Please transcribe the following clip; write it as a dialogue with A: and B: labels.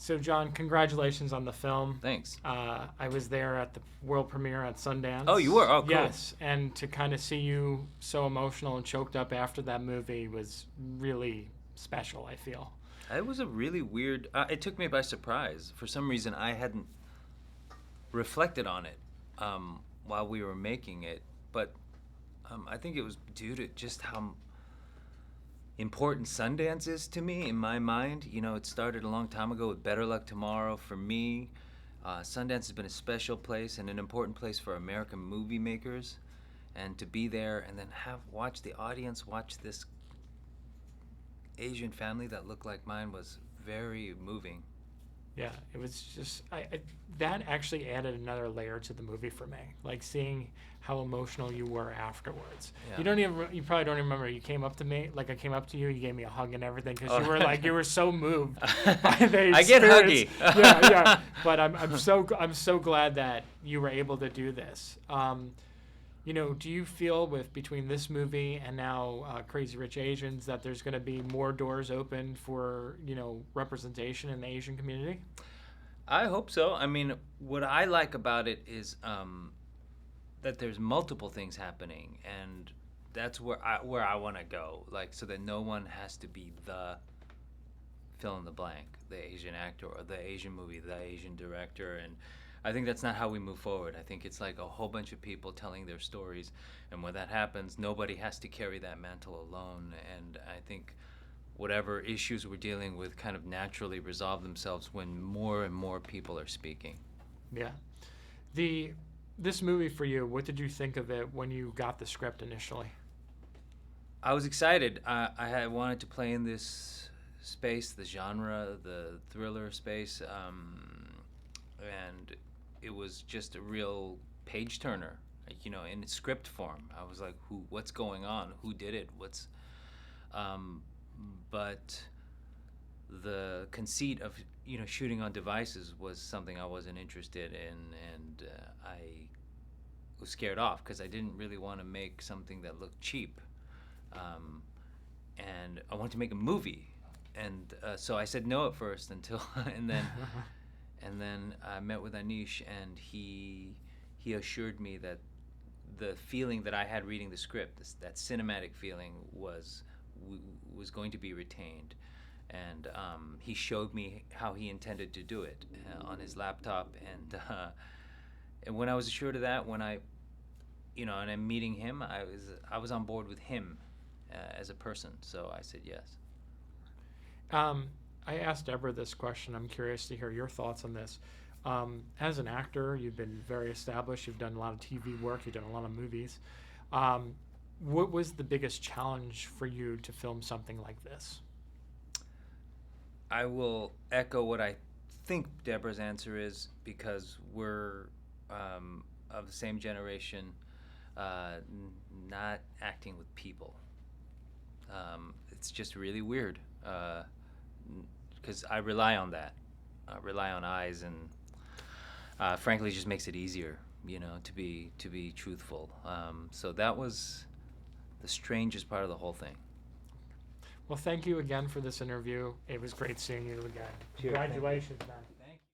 A: So, John, congratulations on the film.
B: Thanks.
A: I was there at the world premiere at Sundance.
B: Oh, you were? Oh, cool.
A: Yes, and to kind of see you so emotional and choked up after that movie was really special, I feel.
B: It was a really weird... it took me by surprise. For some reason, I hadn't reflected on it while we were making it. But I think it was due to just how important Sundance is to me in my mind. You know, it started a long time ago with Better Luck Tomorrow. For me, Sundance has been a special place and an important place for American movie makers. And to be there and then watch the audience watch this Asian family that looked like mine was very moving.
A: Yeah, it was just that actually added another layer to the movie for me. Like seeing how emotional you were afterwards.
B: Yeah.
A: You probably don't even remember. You came up to me, like I came up to you. You gave me a hug and everything because you were so moved by the
B: I get huggy.
A: yeah. But I'm so glad that you were able to do this. Do you feel between this movie and now Crazy Rich Asians that there's going to be more doors open for, representation in the Asian community?
B: I hope so. I mean, what I like about it is that there's multiple things happening, and that's where I want to go, like, so that no one has to be the fill in the blank, the Asian actor or the Asian movie, the Asian director, and I think that's not how we move forward. I think it's like a whole bunch of people telling their stories, and when that happens, nobody has to carry that mantle alone. And I think whatever issues we're dealing with kind of naturally resolve themselves when more and more people are speaking.
A: Yeah. This movie for you, what did you think of it when you got the script initially?
B: I was excited. I had wanted to play in this space, the genre, the thriller space, and it was just a real page turner, in its script form. I was like, what's going on? Who did it? But the conceit of, shooting on devices was something I wasn't interested in, and I was scared off because I didn't really want to make something that looked cheap. And I wanted to make a movie. And so I said no at first and then I met with Anish, and he assured me that the feeling that I had reading the script, that cinematic feeling, was going to be retained. And he showed me how he intended to do it on his laptop. And when I was assured of that, when and I'm meeting him, I was on board with him as a person. So I said yes.
A: I asked Deborah this question. I'm curious to hear your thoughts on this. As an actor, you've been very established. You've done a lot of TV work. You've done a lot of movies. What was the biggest challenge for you to film something like this?
B: I will echo what I think Deborah's answer is, because we're of the same generation, not acting with people. It's just really weird. Because I rely on that. I rely on eyes, and frankly, it just makes it easier, to be truthful. So that was the strangest part of the whole thing.
A: Well, thank you again for this interview. It was great seeing you again. Congratulations, man.